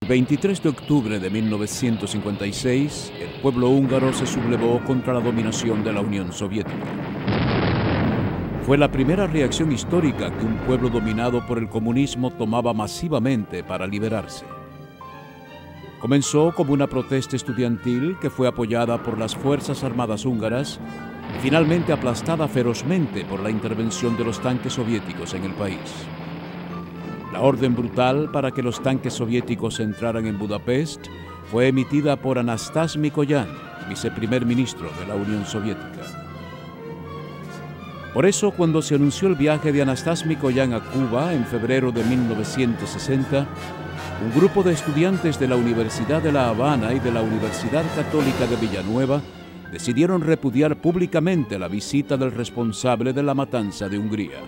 El 23 de octubre de 1956, el pueblo húngaro se sublevó contra la dominación de la Unión Soviética. Fue la primera reacción histórica que un pueblo dominado por el comunismo tomaba masivamente para liberarse. Comenzó como una protesta estudiantil que fue apoyada por las Fuerzas Armadas húngaras y finalmente aplastada ferozmente por la intervención de los tanques soviéticos en el país. La orden brutal para que los tanques soviéticos entraran en Budapest fue emitida por Anastas Mikoyan, viceprimer ministro de la Unión Soviética. Por eso, cuando se anunció el viaje de Anastas Mikoyan a Cuba en febrero de 1960, un grupo de estudiantes de la Universidad de La Habana y de la Universidad Católica de Villanueva decidieron repudiar públicamente la visita del responsable de la matanza de Hungría.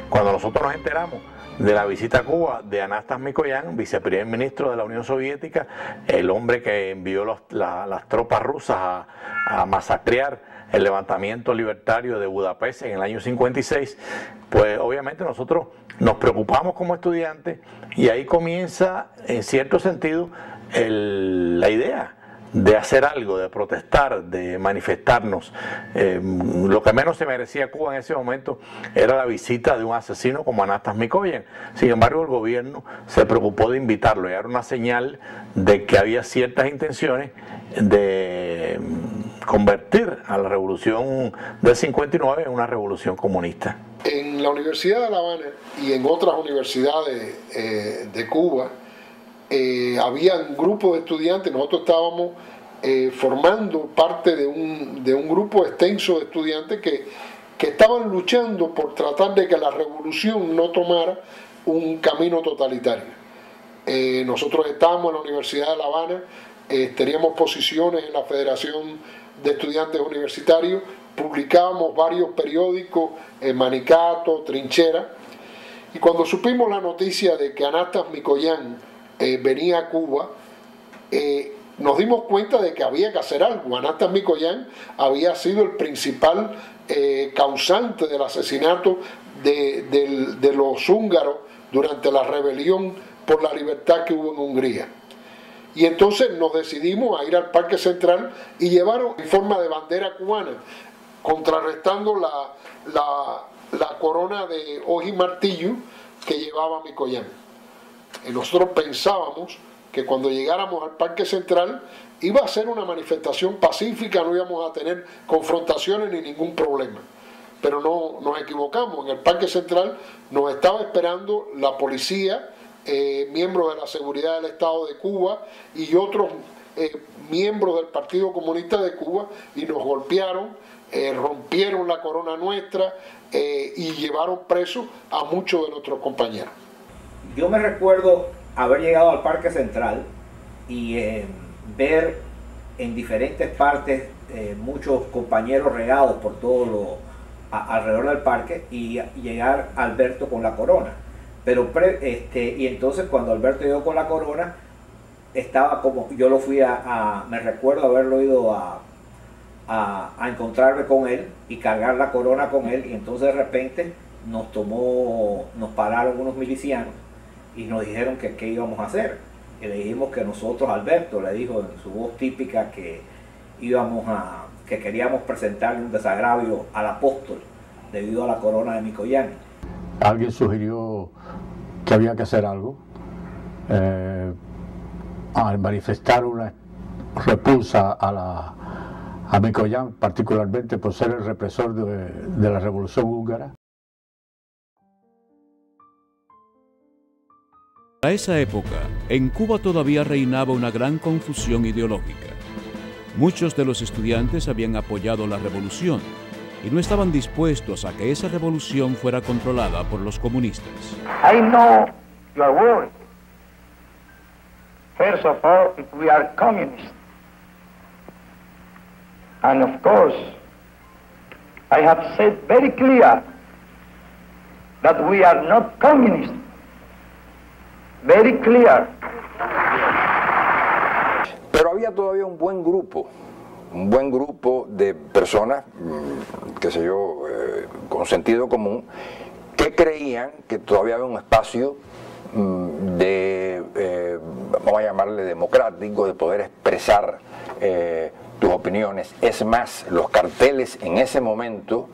Cuando nosotros nos enteramos de la visita a Cuba de Anastas Mikoyan, viceprimer ministro de la Unión Soviética, el hombre que envió las tropas rusas a masacrear el levantamiento libertario de Budapest en el año 56, pues obviamente nosotros nos preocupamos como estudiantes y ahí comienza, en cierto sentido, la idea de hacer algo, de protestar, de manifestarnos. Lo que menos se merecía Cuba en ese momento era la visita de un asesino como Anastas Mikoyan. Sin embargo, el gobierno se preocupó de invitarlo y era una señal de que había ciertas intenciones de convertir a la revolución del 59 en una revolución comunista. En la Universidad de La Habana y en otras universidades de Cuba, había un grupo de estudiantes. Nosotros estábamos formando parte de un grupo extenso de estudiantes que estaban luchando por tratar de que la revolución no tomara un camino totalitario. Nosotros estábamos en la Universidad de La Habana, teníamos posiciones en la Federación de Estudiantes Universitarios, publicábamos varios periódicos, Manicato, Trinchera, y cuando supimos la noticia de que Anastas Mikoyan venía a Cuba, nos dimos cuenta de que había que hacer algo. Anastas Mikoyan había sido el principal causante del asesinato de los húngaros durante la rebelión por la libertad que hubo en Hungría. Y entonces nos decidimos a ir al Parque Central y llevaron en forma de bandera cubana, contrarrestando la corona de hoja y martillo que llevaba Mikoyan. Y nosotros pensábamos que cuando llegáramos al Parque Central iba a ser una manifestación pacífica, no íbamos a tener confrontaciones ni ningún problema. Pero no nos equivocamos. En el Parque Central nos estaba esperando la policía, miembros de la seguridad del Estado de Cuba y otros miembros del Partido Comunista de Cuba, y nos golpearon, rompieron la corona nuestra y llevaron presos a muchos de nuestros compañeros. Yo me recuerdo haber llegado al Parque Central y ver en diferentes partes muchos compañeros regados por todo alrededor del parque y llegar Alberto con la corona. Pero y entonces cuando Alberto llegó con la corona, estaba como, yo lo fui me recuerdo haberlo ido a encontrarme con él y cargar la corona con él, y entonces de repente nos pararon unos milicianos y nos dijeron que qué íbamos a hacer. Y le dijimos que nosotros, Alberto le dijo en su voz típica, que queríamos presentarle un desagravio al apóstol debido a la corona de Mikoyan. Alguien sugirió que había que hacer algo al manifestar una repulsa a Mikoyan, particularmente por ser el represor de la revolución húngara. A esa época, en Cuba todavía reinaba una gran confusión ideológica. Muchos de los estudiantes habían apoyado la revolución y no estaban dispuestos a que esa revolución fuera controlada por los comunistas. I know you are worried. First of all, if we are communists. And of course, I have said very clear that we are not communists. Very clear. Pero había todavía un buen grupo de personas, qué sé yo, con sentido común, que creían que todavía había un espacio de vamos a llamarle democrático, de poder expresar tus opiniones. Es más, los carteles en ese momento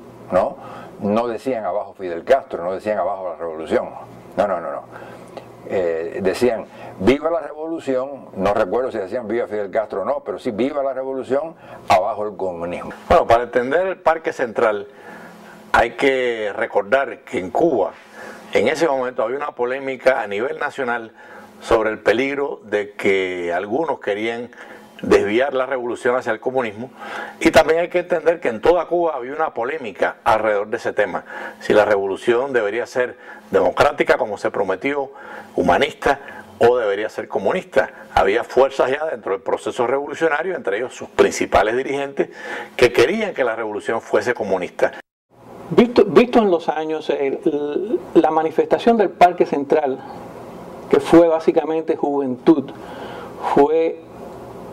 no decían abajo Fidel Castro, no decían abajo la revolución, no. Decían viva la revolución, no recuerdo si decían viva Fidel Castro o no, pero sí viva la revolución, abajo el comunismo. Bueno, para entender el Parque Central hay que recordar que en Cuba en ese momento había una polémica a nivel nacional sobre el peligro de que algunos querían desviar la revolución hacia el comunismo, y también hay que entender que en toda Cuba había una polémica alrededor de ese tema, si la revolución debería ser democrática como se prometió, humanista, o debería ser comunista. Había fuerzas ya dentro del proceso revolucionario, entre ellos sus principales dirigentes, que querían que la revolución fuese comunista. Visto en los años, la manifestación del Parque Central, que fue básicamente juventud, fue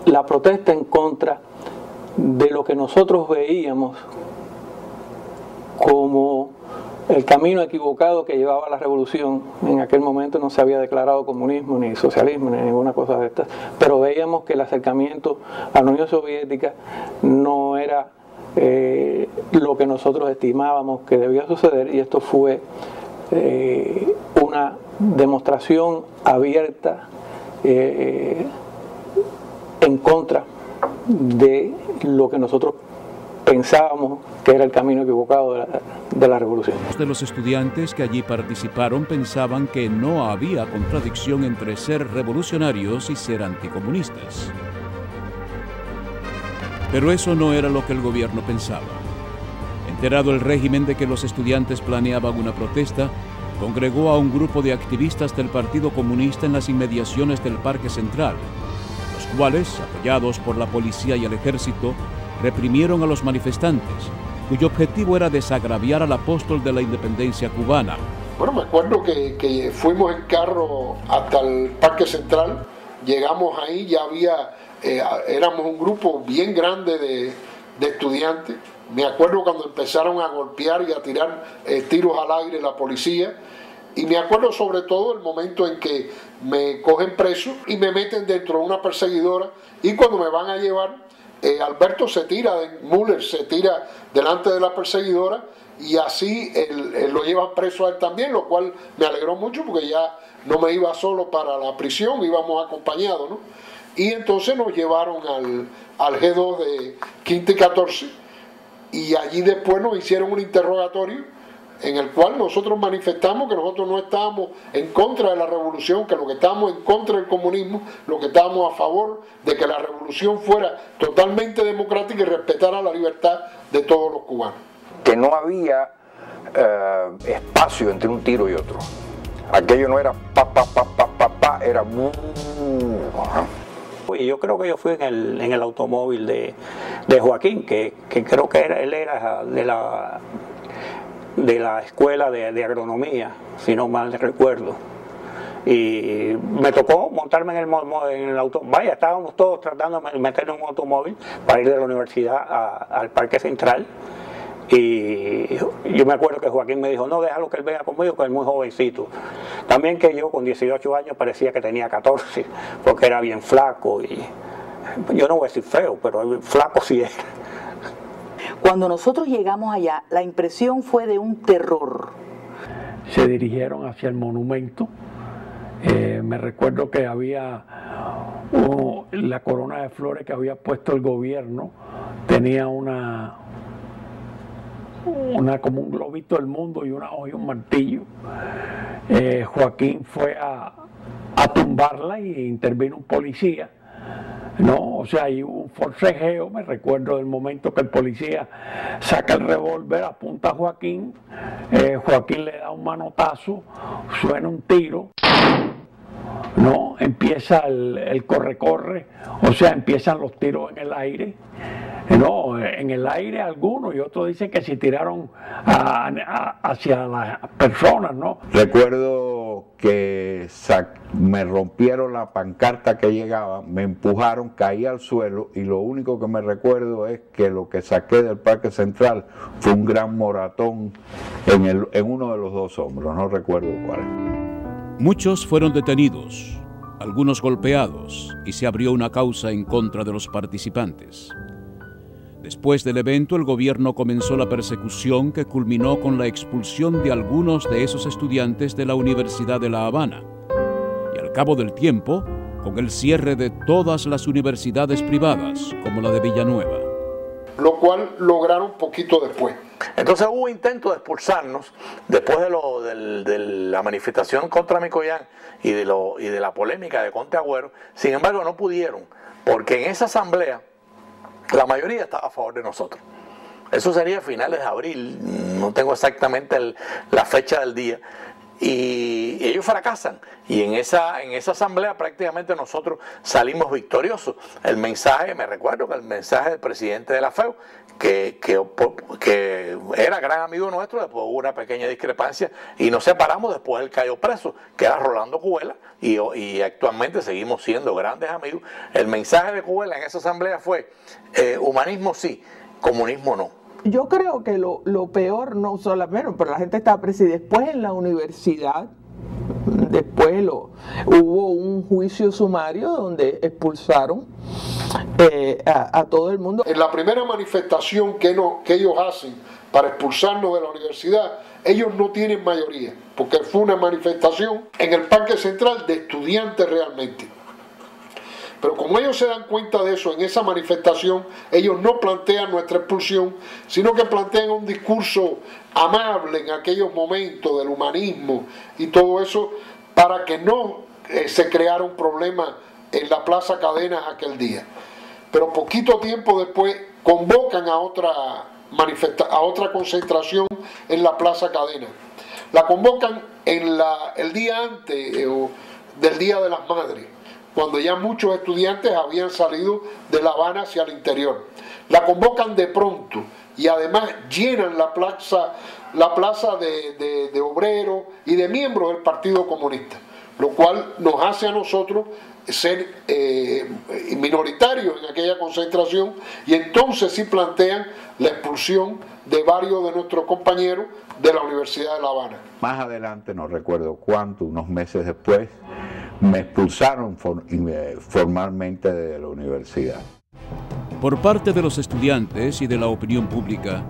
la protesta en contra de lo que nosotros veíamos como el camino equivocado que llevaba a la revolución. En aquel momento no se había declarado comunismo, ni socialismo, ni ninguna cosa de estas, pero veíamos que el acercamiento a la Unión Soviética no era lo que nosotros estimábamos que debía suceder, y esto fue una demostración abierta en contra de lo que nosotros pensábamos que era el camino equivocado de la revolución. De los estudiantes que allí participaron pensaban que no había contradicción entre ser revolucionarios y ser anticomunistas. Pero eso no era lo que el gobierno pensaba. Enterado el régimen de que los estudiantes planeaban una protesta, congregó a un grupo de activistas del Partido Comunista en las inmediaciones del Parque Central, los cuales, apoyados por la policía y el ejército, reprimieron a los manifestantes, cuyo objetivo era desagraviar al apóstol de la independencia cubana. Bueno, me acuerdo que fuimos en carro hasta el Parque Central, llegamos ahí, ya había, éramos un grupo bien grande de estudiantes. Me acuerdo cuando empezaron a golpear y a tirar tiros al aire la policía, y me acuerdo sobre todo el momento en que me cogen preso y me meten dentro de una perseguidora, y cuando me van a llevar, Alberto Müller se tira delante de la perseguidora, y así lo llevan preso a él también, lo cual me alegró mucho porque ya no me iba solo para la prisión, íbamos acompañados, ¿no? Y entonces nos llevaron al G2 de Quinta y 14, y allí después nos hicieron un interrogatorio en el cual nosotros manifestamos que nosotros no estábamos en contra de la revolución, que lo que estábamos en contra del comunismo, lo que estábamos a favor de que la revolución fuera totalmente democrática y respetara la libertad de todos los cubanos. Que no había espacio entre un tiro y otro. Aquello no era pa, era... Y yo creo que yo fui en el automóvil de Joaquín, que creo que él era de la escuela de agronomía, si no mal recuerdo. Y me tocó montarme en el automóvil. Vaya, estábamos todos tratando de meternos en un automóvil para ir de la universidad al Parque Central. Y yo me acuerdo que Joaquín me dijo, no, déjalo que él venga conmigo, que él es muy jovencito. También que yo con 18 años parecía que tenía 14, porque era bien flaco. Y yo no voy a decir feo, pero flaco sí era. Cuando nosotros llegamos allá, la impresión fue de un terror. Se dirigieron hacia el monumento. Me recuerdo que había la corona de flores que había puesto el gobierno, tenía como un globito del mundo y una hoja y un martillo. Joaquín fue a tumbarla y intervino un policía. No, o sea, hay un forcejeo. Me recuerdo del momento que el policía saca el revólver, apunta a Joaquín, Joaquín le da un manotazo, suena un tiro, no, empieza el corre-corre, o sea, empiezan los tiros en el aire. No, en el aire algunos, y otros dicen que se tiraron hacia las personas, ¿no? Recuerdo que me rompieron la pancarta que llegaba, me empujaron, caí al suelo, y lo único que me recuerdo es que lo que saqué del Parque Central fue un gran moratón en uno de los dos hombros, no recuerdo cuál. Muchos fueron detenidos. algunos golpeados, y se abrió una causa en contra de los participantes. Después del evento, el gobierno comenzó la persecución que culminó con la expulsión de algunos de esos estudiantes de la Universidad de La Habana. Y al cabo del tiempo, con el cierre de todas las universidades privadas, como la de Villanueva. Lo cual lograron poquito después. Entonces hubo intento de expulsarnos después de la manifestación contra Micoyán y de la polémica de Conte Agüero. Sin embargo, no pudieron, porque en esa asamblea la mayoría estaba a favor de nosotros. Eso sería a finales de abril, no tengo exactamente la fecha del día. Y ellos fracasan, y en esa asamblea prácticamente nosotros salimos victoriosos. El mensaje, me recuerdo que el mensaje del presidente de la FEU, que era gran amigo nuestro, después hubo una pequeña discrepancia y nos separamos, después él cayó preso, que era Rolando Cubela, y actualmente seguimos siendo grandes amigos. El mensaje de Cubela en esa asamblea fue, humanismo sí, comunismo no. Yo creo que lo peor, no solamente, pero la gente estaba presa, y después en la universidad, después hubo un juicio sumario donde expulsaron a todo el mundo. En la primera manifestación que ellos hacen para expulsarnos de la universidad, ellos no tienen mayoría, porque fue una manifestación en el Parque Central de estudiantes realmente. Pero como ellos se dan cuenta de eso en esa manifestación, ellos no plantean nuestra expulsión, sino que plantean un discurso amable en aquellos momentos del humanismo y todo eso, para que no se creara un problema en la Plaza Cadenas aquel día. Pero poquito tiempo después convocan a otra concentración en la Plaza Cadenas. La convocan el día antes del Día de las Madres, cuando ya muchos estudiantes habían salido de La Habana hacia el interior. La convocan de pronto y además llenan la plaza de obreros y de miembros del Partido Comunista, lo cual nos hace a nosotros ser minoritarios en aquella concentración, y entonces sí plantean la expulsión de varios de nuestros compañeros de la Universidad de La Habana. Más adelante, no recuerdo cuánto, unos meses después, me expulsaron formalmente de la universidad. Por parte de los estudiantes y de la opinión pública,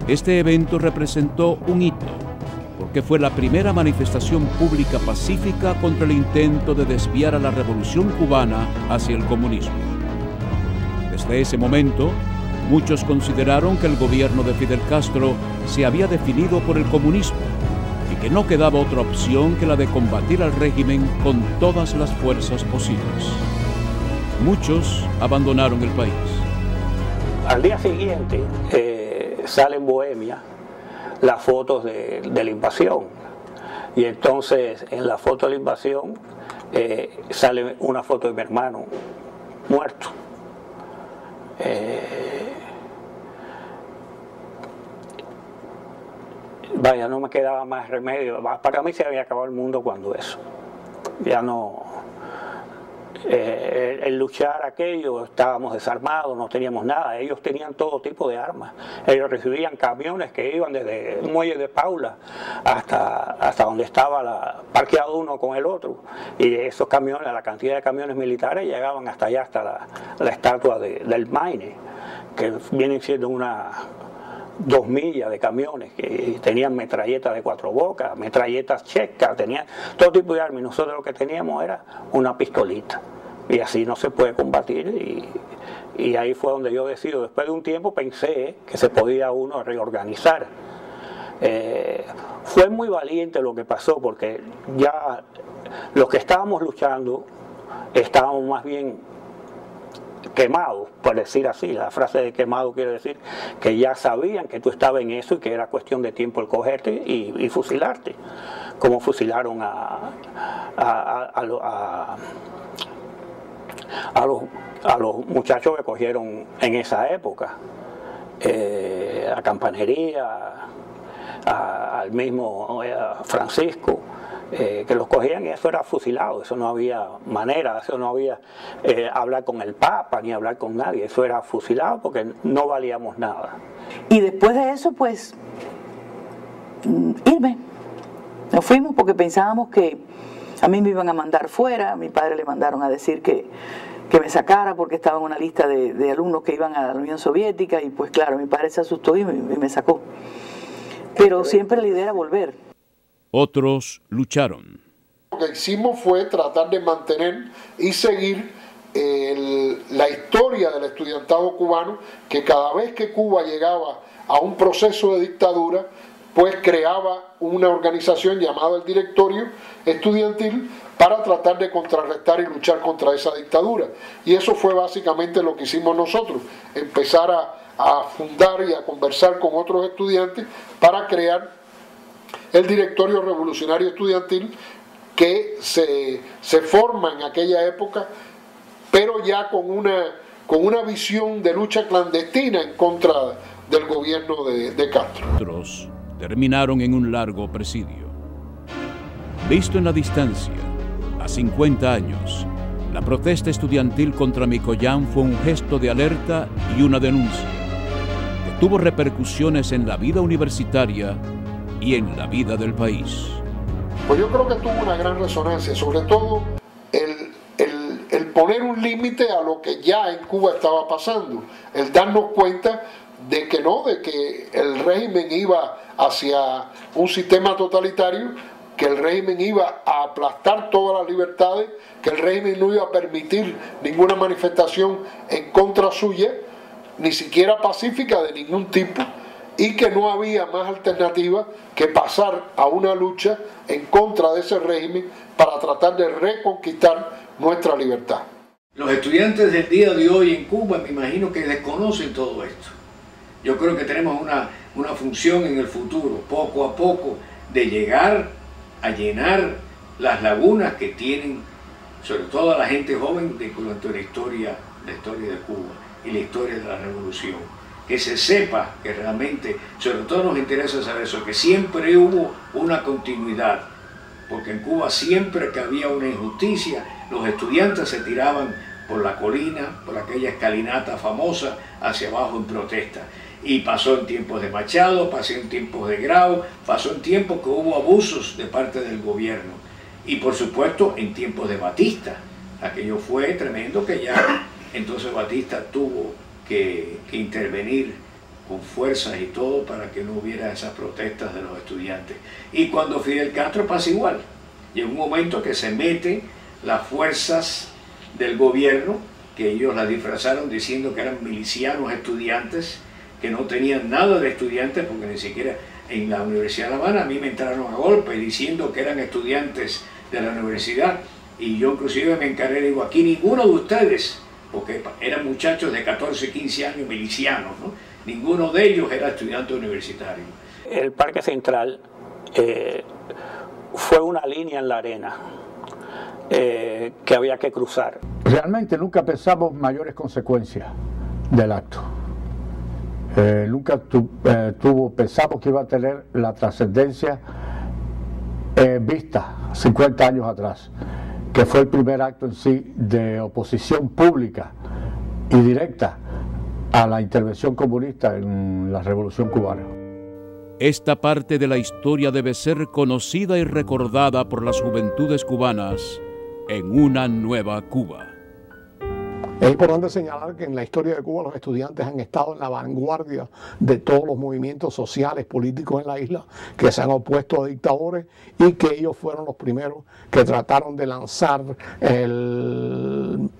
este evento representó un hito, porque fue la primera manifestación pública pacífica contra el intento de desviar a la revolución cubana hacia el comunismo. Desde ese momento, muchos consideraron que el gobierno de Fidel Castro se había definido por el comunismo, y que no quedaba otra opción que la de combatir al régimen con todas las fuerzas posibles. Muchos abandonaron el país. Al día siguiente salen en Bohemia las fotos de la invasión, y entonces en la foto de la invasión sale una foto de mi hermano muerto. Vaya, no me quedaba más remedio. Para mí se había acabado el mundo cuando eso. Ya no. El luchar aquello, estábamos desarmados, no teníamos nada. Ellos tenían todo tipo de armas. Ellos recibían camiones que iban desde el muelle de Paula hasta donde estaba parqueado uno con el otro. Y esos camiones, la cantidad de camiones militares llegaban hasta allá, hasta la estatua del Maine, que vienen siendo 2 millas de camiones, que tenían metralletas de 4 bocas, metralletas checas, tenían todo tipo de armas, y nosotros lo que teníamos era una pistolita, y así no se puede combatir. Y ahí fue donde yo decido, después de un tiempo pensé que se podía uno reorganizar. Fue muy valiente lo que pasó, porque ya los que estábamos luchando estábamos más bien quemado, por decir así. La frase de quemado quiere decir que ya sabían que tú estabas en eso y que era cuestión de tiempo el cogerte y fusilarte, como fusilaron a los muchachos que cogieron en esa época, a Campanería, al mismo Francisco, que los cogían, y eso era fusilado. Eso no había manera, eso no había hablar con el Papa ni hablar con nadie, eso era fusilado porque no valíamos nada. Y después de eso, pues, irme. Nos fuimos porque pensábamos que A mí me iban a mandar fuera, a mi padre le mandaron a decir que me sacara porque estaba en una lista de alumnos que iban a la Unión Soviética y pues claro, mi padre se asustó y me sacó. Pero siempre la idea era volver. Otros lucharon. Lo que hicimos fue tratar de mantener y seguir la historia del estudiantado cubano, que cada vez que Cuba llegaba a un proceso de dictadura, pues creaba una organización llamada el Directorio Estudiantil para tratar de contrarrestar y luchar contra esa dictadura. Y eso fue básicamente lo que hicimos nosotros, empezar a fundar y a conversar con otros estudiantes para crear el Directorio Revolucionario Estudiantil, que se forma en aquella época, pero ya con una visión de lucha clandestina en contra del gobierno de Castro. Otros terminaron en un largo presidio. Visto en la distancia, a 50 años, la protesta estudiantil contra Mikoyan fue un gesto de alerta y una denuncia que tuvo repercusiones en la vida universitaria y en la vida del país. Pues yo creo que tuvo una gran resonancia, sobre todo el poner un límite a lo que ya en Cuba estaba pasando, el darnos cuenta de que el régimen iba hacia un sistema totalitario, que el régimen iba a aplastar todas las libertades, que el régimen no iba a permitir ninguna manifestación en contra suya, ni siquiera pacífica de ningún tipo, y que no había más alternativa que pasar a una lucha en contra de ese régimen para tratar de reconquistar nuestra libertad. Los estudiantes del día de hoy en Cuba me imagino que desconocen todo esto. Yo creo que tenemos una función en el futuro, poco a poco, de llegar a llenar las lagunas que tienen, sobre todo la gente joven, de cuanto a la historia de Cuba y la historia de la revolución. Que se sepa que realmente, sobre todo nos interesa saber eso, que siempre hubo una continuidad, porque en Cuba siempre que había una injusticia, los estudiantes se tiraban por la colina, por aquella escalinata famosa, hacia abajo en protesta. Y pasó en tiempos de Machado, pasó en tiempos de Grau, pasó en tiempos que hubo abusos de parte del gobierno. Y por supuesto en tiempos de Batista. Aquello fue tremendo, que ya entonces Batista tuvo que intervenir con fuerzas y todo para que no hubiera esas protestas de los estudiantes. Y cuando Fidel Castro pasa igual. Llega un momento que se meten las fuerzas del gobierno, que ellos las disfrazaron diciendo que eran milicianos estudiantes, que no tenían nada de estudiantes, porque ni siquiera en la Universidad de La Habana a mí me entraron a golpe diciendo que eran estudiantes de la universidad, y yo inclusive me encargué, digo, aquí ninguno de ustedes, porque eran muchachos de 14, 15 años milicianos, ¿no? Ninguno de ellos era estudiante universitario. El Parque Central fue una línea en la arena que había que cruzar. Realmente nunca pensamos mayores consecuencias del acto. Nunca pensamos que iba a tener la trascendencia vista 50 años atrás, que fue el primer acto en sí de oposición pública y directa a la intervención comunista en la Revolución Cubana. Esta parte de la historia debe ser conocida y recordada por las juventudes cubanas en una nueva Cuba. Es importante señalar que en la historia de Cuba los estudiantes han estado en la vanguardia de todos los movimientos sociales, políticos en la isla que se han opuesto a dictadores, y que ellos fueron los primeros que trataron de lanzar el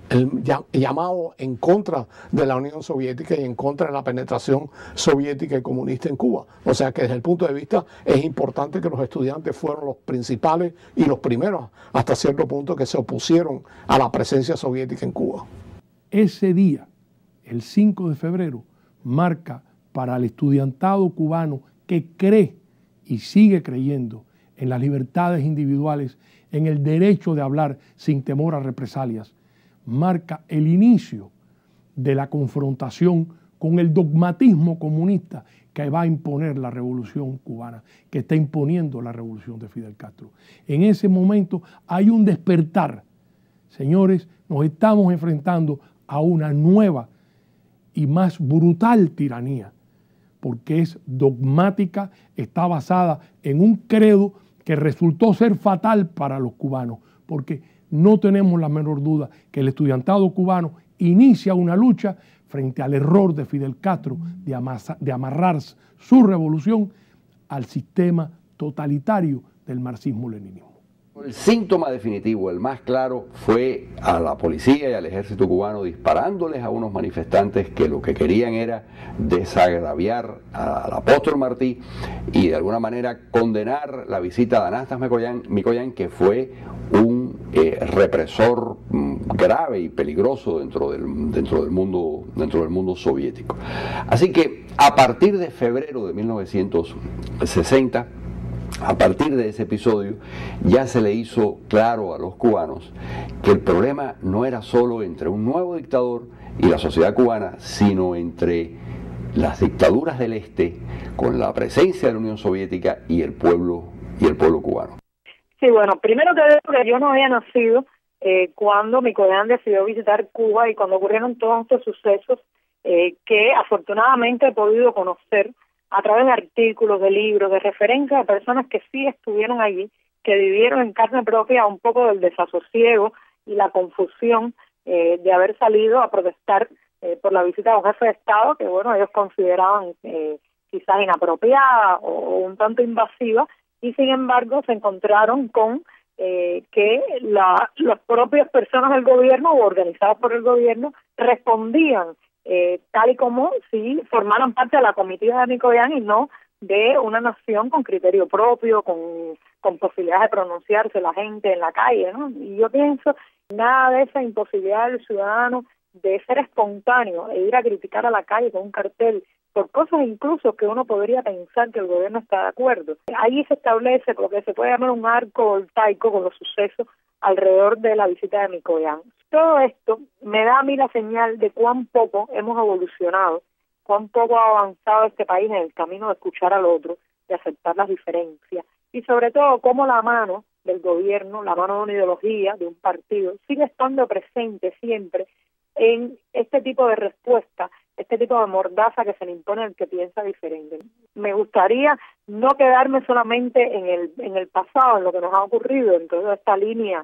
llamado en contra de la Unión Soviética y en contra de la penetración soviética y comunista en Cuba. O sea que desde el punto de vista es importante que los estudiantes fueron los principales y los primeros hasta cierto punto que se opusieron a la presencia soviética en Cuba. Ese día, el 5 de febrero, marca para el estudiantado cubano que cree y sigue creyendo en las libertades individuales, en el derecho de hablar sin temor a represalias, marca el inicio de la confrontación con el dogmatismo comunista que va a imponer la revolución cubana, que está imponiendo la revolución de Fidel Castro. En ese momento hay un despertar. Señores, nos estamos enfrentando a una nueva y más brutal tiranía, porque es dogmática, está basada en un credo que resultó ser fatal para los cubanos, porque no tenemos la menor duda que el estudiantado cubano inicia una lucha frente al error de Fidel Castro de amarrar su revolución al sistema totalitario del marxismo-leninismo. El síntoma definitivo, el más claro, fue a la policía y al ejército cubano disparándoles a unos manifestantes que lo que querían era desagraviar al apóstol Martí y de alguna manera condenar la visita de Anastas Mikoyan, que fue un represor grave y peligroso dentro del mundo soviético. Así que a partir de febrero de 1960, a partir de ese episodio, ya se le hizo claro a los cubanos que el problema no era solo entre un nuevo dictador y la sociedad cubana, sino entre las dictaduras del Este, con la presencia de la Unión Soviética y el pueblo cubano. Sí, bueno, primero te digo que yo no había nacido cuando Mikoyan decidió visitar Cuba y cuando ocurrieron todos estos sucesos que afortunadamente he podido conocer a través de artículos, de libros, de referencias de personas que sí estuvieron allí, que vivieron en carne propia un poco del desasosiego y la confusión de haber salido a protestar por la visita de un jefe de Estado que, bueno, ellos consideraban quizás inapropiada o un tanto invasiva, y sin embargo se encontraron con que las propias personas del gobierno o organizadas por el gobierno respondían tal y como si formaran parte de la comitiva de Mikoyan y no de una nación con criterio propio, con posibilidades de pronunciarse la gente en la calle, ¿no? Y yo pienso, nada de esa imposibilidad del ciudadano de ser espontáneo e ir a criticar a la calle con un cartel por cosas incluso que uno podría pensar que el gobierno está de acuerdo. Ahí se establece lo que se puede llamar un arco voltaico con los sucesos alrededor de la visita de Mikoyan. Todo esto me da a mí la señal de cuán poco hemos evolucionado, cuán poco ha avanzado este país en el camino de escuchar al otro, de aceptar las diferencias, y sobre todo cómo la mano del gobierno, la mano de una ideología, de un partido, sigue estando presente siempre en este tipo de respuesta, este tipo de mordaza que se le impone al que piensa diferente. Me gustaría no quedarme solamente en el pasado, en lo que nos ha ocurrido, en toda esta línea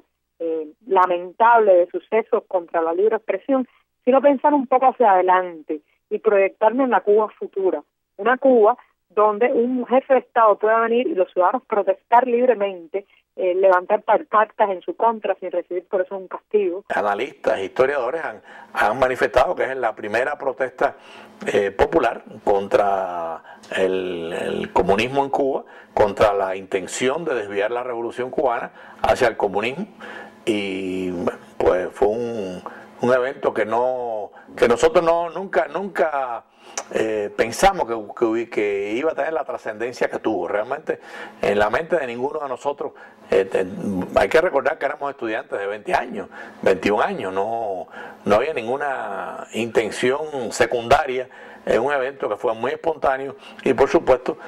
lamentable de sucesos contra la libre expresión, sino pensar un poco hacia adelante y proyectarme en la Cuba futura, una Cuba donde un jefe de Estado pueda venir y los ciudadanos protestar libremente, levantar pancartas en su contra sin recibir por eso un castigo. Analistas, historiadores han manifestado que es la primera protesta popular contra el comunismo en Cuba, contra la intención de desviar la revolución cubana hacia el comunismo, y pues fue un evento que nosotros nunca pensamos que iba a tener la trascendencia que tuvo. Realmente en la mente de ninguno de nosotros, hay que recordar que éramos estudiantes de 20 años, 21 años, no había ninguna intención secundaria. Es un evento que fue muy espontáneo y por supuesto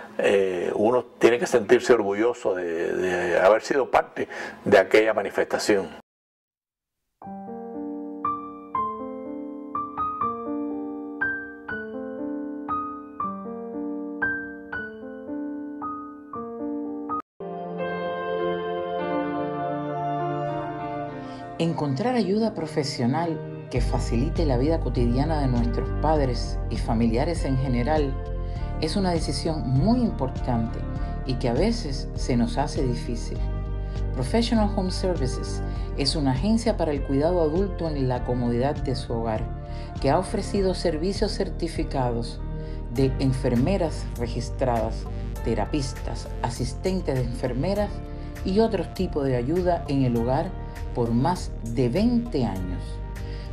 uno tiene que sentirse orgulloso de haber sido parte de aquella manifestación. Encontrar ayuda profesional que facilite la vida cotidiana de nuestros padres y familiares en general es una decisión muy importante y que a veces se nos hace difícil. Professional Home Services es una agencia para el cuidado adulto en la comodidad de su hogar que ha ofrecido servicios certificados de enfermeras registradas, terapistas, asistentes de enfermeras y otros tipos de ayuda en el hogar por más de 20 años.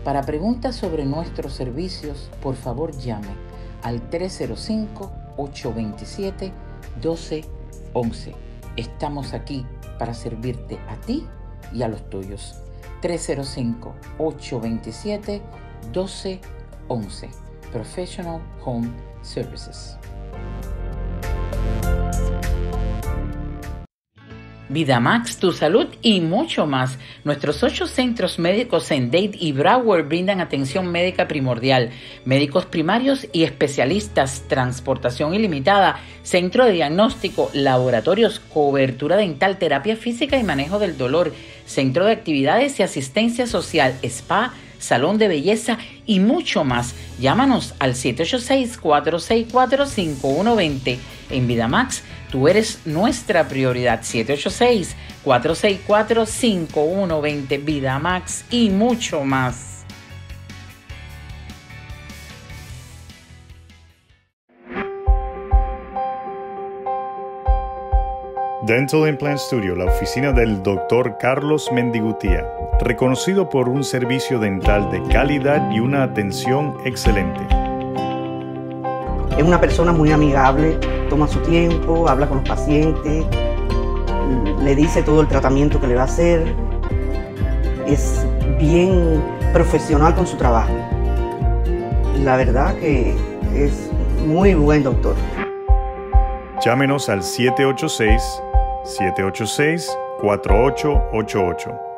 Para preguntas sobre nuestros servicios, por favor llame al 305-827-1211. Estamos aquí para servirte a ti y a los tuyos. 305-827-1211. Professional Home Services. VidaMax, tu salud y mucho más. Nuestros 8 centros médicos en Dade y Broward brindan atención médica primordial, médicos primarios y especialistas, transportación ilimitada, centro de diagnóstico, laboratorios, cobertura dental, terapia física y manejo del dolor, centro de actividades y asistencia social, spa, salón de belleza y mucho más. Llámanos al 786-464-5120. En VidaMax, tú eres nuestra prioridad. 786-464-5120. VidaMax y mucho más. Dental Implant Studio, la oficina del Dr. Carlos Mendigutía, reconocido por un servicio dental de calidad y una atención excelente. Es una persona muy amigable, toma su tiempo, habla con los pacientes, le dice todo el tratamiento que le va a hacer. Es bien profesional con su trabajo. La verdad que es muy buen doctor. Llámenos al 786-4888.